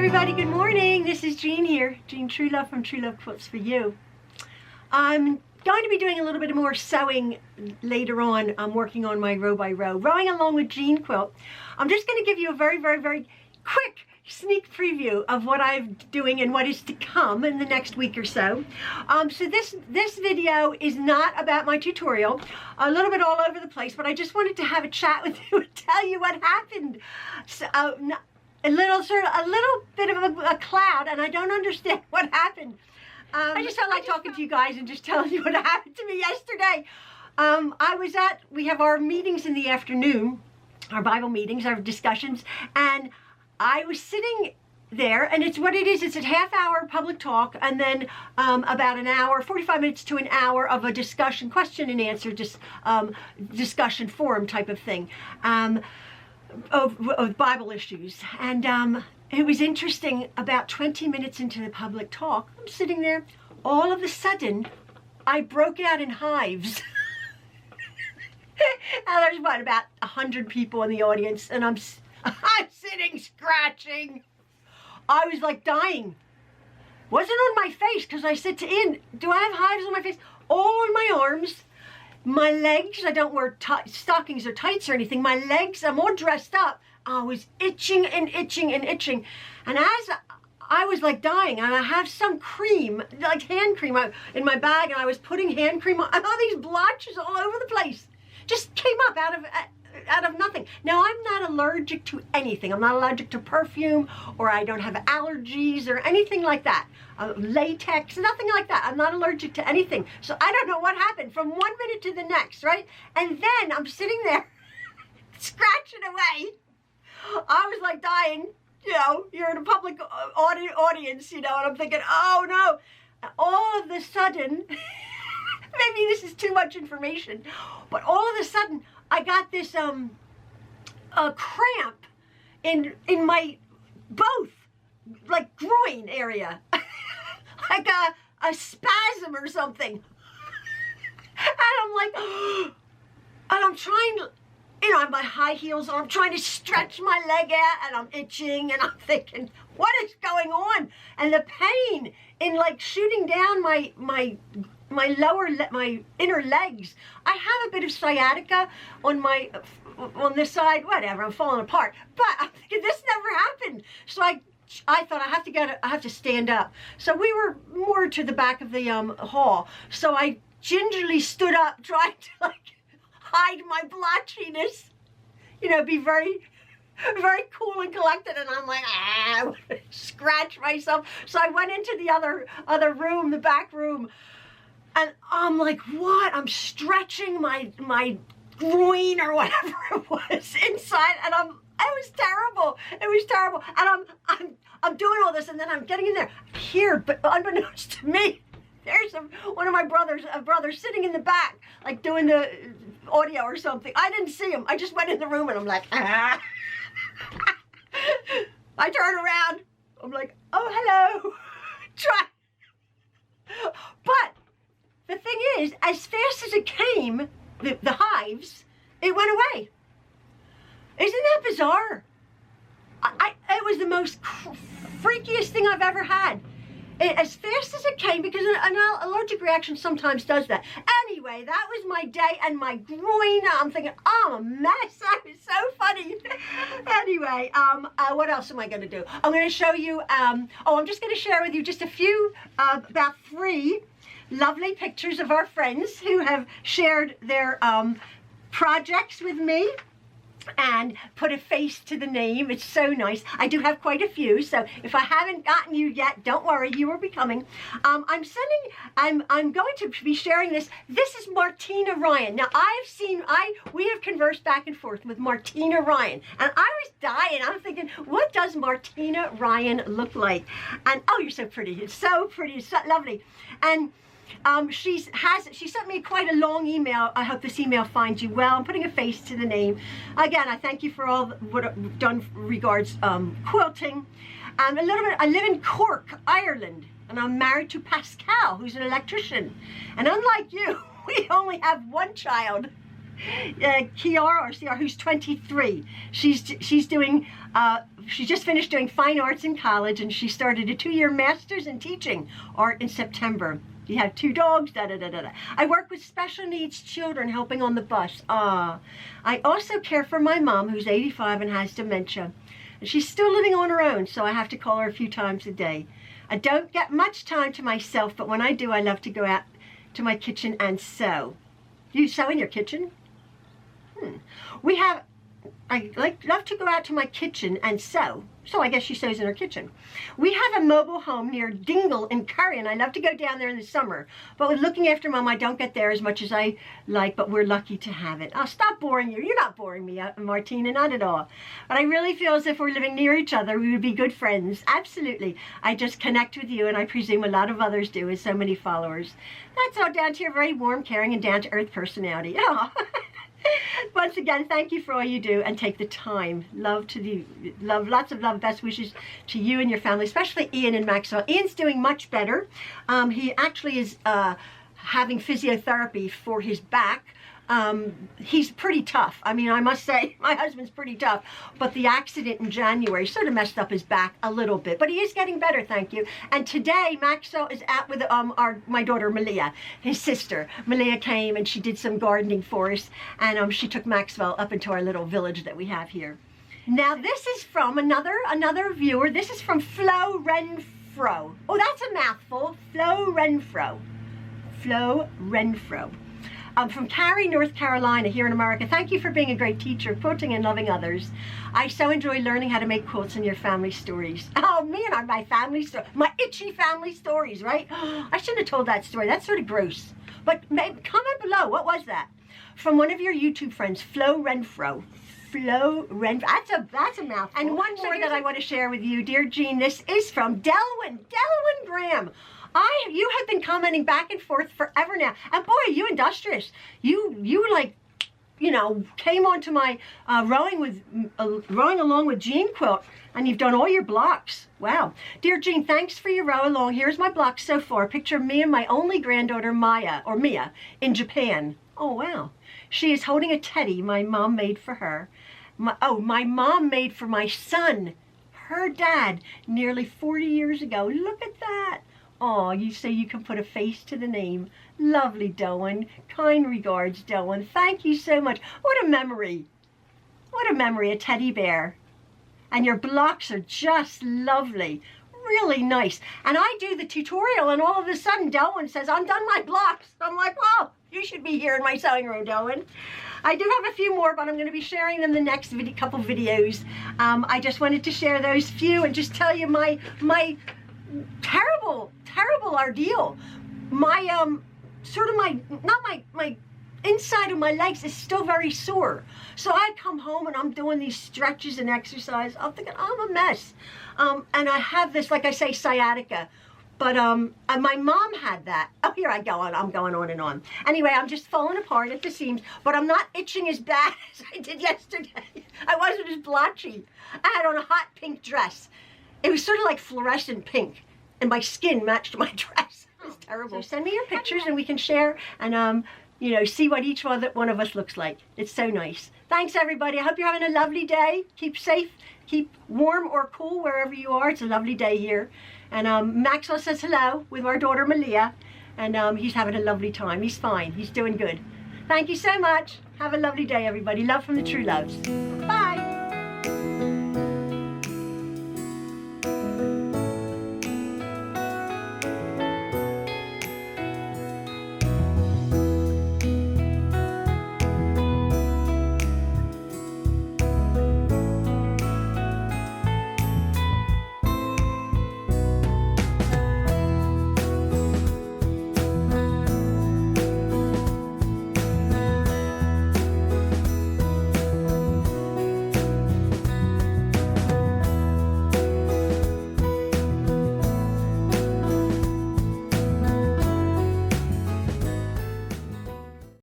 everybody, good morning. This is Jean here, Jean Truelove from Truelove Quilts for you. I'm going to be doing a little bit more sewing later on. I'm working on my row by row, rowing along with Jean Quilt. I'm just going to give you a very quick sneak preview of what I'm doing and what is to come in the next week or so. So this video is not about my tutorial, a little bit all over the place, but I just wanted to have a chat with you and tell you what happened. So, a little bit of a cloud, and I don't understand what happened. I just felt like talking to you guys and just telling you what happened to me yesterday. We have our meetings in the afternoon, our Bible meetings, our discussions, and I was sitting there, and it's what it is. It's a half-hour public talk, and then about an hour, 45 minutes to an hour of a discussion, question and answer, discussion forum type of thing. Of Bible issues. And it was interesting. About 20 minutes into the public talk, I'm sitting there, all of a sudden I broke out in hives. And there's about 100 people in the audience, and I'm sitting scratching. I was like dying. Wasn't on my face, because I said to Ian, do I have hives on my face? All on my arms. My legs, I don't wear stockings or tights or anything. My legs, I'm all dressed up. I was itching and itching and itching. And as I was like dying, and I have some cream, like hand cream in my bag, and I was putting hand cream on, and all these blotches all over the place just came up out of nothing. Now, I'm not allergic to anything. I'm not allergic to perfume, or I don't have allergies or anything like that. Latex, nothing like that. I'm not allergic to anything. So I don't know what happened from 1 minute to the next, right? And then I'm sitting there scratching away. I was like dying, you're in a public audience, and I'm thinking, oh no. And all of a sudden, maybe this is too much information, but all of a sudden, I got this a cramp in my both, like, groin area. Like a spasm or something. And I'm like, and I'm trying to, I have my high heels on, I'm trying to stretch my leg out, and I'm itching, and I'm thinking, what is going on? And the pain in like shooting down my inner legs. I have a bit of sciatica on this side, whatever, I'm falling apart. But I'm thinking, this never happened. So I thought I have to stand up. So we were more to the back of the hall. So I gingerly stood up, trying to like hide my blotchiness, be very cool and collected. And I'm like, scratch myself. So I went into the other room, the back room, and I'm like, what? I'm stretching my groin or whatever it was inside, and it was terrible. It was terrible. And I'm doing all this, and then I'm getting in there. Here, but unbeknownst to me, there's one of my brothers, a brother sitting in the back, like doing the audio or something. I didn't see him. I just went in the room, and I'm like, ah. I turn around. I'm like, oh, hello. But the thing is, as fast as it came, the hives, it went away. Isn't that bizarre? It was the most freakiest thing I've ever had. As fast as it came, because an allergic reaction sometimes does that. Anyway, that was my day, and my groin, I'm thinking, oh, a mess. That was so funny. Anyway, what else am I going to do? I'm going to show you, I'm just going to share with you just a few, about 3 lovely pictures of our friends who have shared their projects with me and put a face to the name. It's so nice. I do have quite a few, so if I haven't gotten you yet, don't worry, you will be coming. I'm going to be sharing this. This is Martina Ryan. Now, we have conversed back and forth with Martina Ryan, and I was dying. I'm thinking, what does Martina Ryan look like? And oh, you're so pretty. It's so pretty. It's so lovely. And she sent me quite a long email. I hope this email finds you well. I'm putting a face to the name. Again, I thank you for all what I've done regards quilting. A little bit. I live in Cork, Ireland, and I'm married to Pascal, who's an electrician. And unlike you, we only have one child. Kiara, who's 23. She's doing, she just finished doing fine arts in college, and she started a 2-year master's in teaching art in September. You have 2 dogs, da-da-da-da-da. I work with special needs children, helping on the bus. I also care for my mom, who's 85 and has dementia. And she's still living on her own, so I have to call her a few times a day. I don't get much time to myself, but when I do, I love to go out to my kitchen and sew. Do you sew in your kitchen? I love to go out to my kitchen and sew. So I guess she sews in her kitchen. We have a mobile home near Dingle in Curry, and I love to go down there in the summer. But with looking after Mom, I don't get there as much as I like, but we're lucky to have it. I'll stop boring you. You're not boring me, Martina, not at all. But I really feel as if we're living near each other, we would be good friends. Absolutely. I just connect with you, and I presume a lot of others do, with so many followers. That's all down to your very warm, caring, and down-to-earth personality. Oh. Once again, thank you for all you do, and take the time. Love to you. Lots of love, best wishes to you and your family, especially Ian and Maxwell. Ian's doing much better. He actually is having physiotherapy for his back. He's pretty tough. I mean, I must say, my husband's pretty tough, but the accident in January sort of messed up his back a little bit, but he is getting better, thank you. And today, Maxwell is out with my daughter, Malia, his sister. Malia came and she did some gardening for us, and she took Maxwell up into our little village that we have here. Now, this is from another viewer. This is from Flo Renfro. Oh, that's a mouthful. Flo Renfro. Flo Renfro. From Cary, North Carolina, here in America. Thank you for being a great teacher, quilting and loving others. I so enjoy learning how to make quilts and your family stories. Oh, me and my family story, my itchy family stories, right? I shouldn't have told that story. That's sort of gross. But comment below, what was that? From one of your YouTube friends, Flo Renfro. Flo Renfro. That's a mouthful. And one more that I want to share with you, dear Jean. This is from Delwyn Graham. You have been commenting back and forth forever now, and boy, are you industrious. You like, you know, came onto my rowing along with Jean quilt, and you've done all your blocks. Wow, dear Jean, thanks for your row along. Here's my blocks so far. Picture me and my only granddaughter Mia in Japan. Oh wow, she is holding a teddy my mom made for her. My mom made for my son, her dad, nearly 40 years ago. Look at that. Oh, you say you can put a face to the name. Lovely, Doan. Kind regards, Doan. Thank you so much. What a memory. What a memory, a teddy bear. And your blocks are just lovely. Really nice. And I do the tutorial, and all of a sudden, Doan says, I'm done my blocks. I'm like, well, you should be here in my sewing room, Doan. I do have a few more, but I'm going to be sharing them in the next couple videos. I just wanted to share those few and just tell you my terrible ordeal. My my inside of my legs is still very sore. So I come home and I'm doing these stretches and exercise. I'm thinking I'm a mess. And I have this, like I say, sciatica. But my mom had that. Oh, here I go on. I'm going on and on. Anyway, I'm just falling apart at the seams, but I'm not itching as bad as I did yesterday. I wasn't as blotchy. I had on a hot pink dress. It was sort of like fluorescent pink, and my skin matched my dress. It was terrible. So send me your pictures and we can share and you know, see what each one of us looks like. It's so nice. Thanks, everybody. I hope you're having a lovely day. Keep safe, keep warm or cool wherever you are. It's a lovely day here. And Maxwell says hello with our daughter Malia, and he's having a lovely time. He's fine. He's doing good. Thank you so much. Have a lovely day, everybody. Love from the Trueloves. Bye.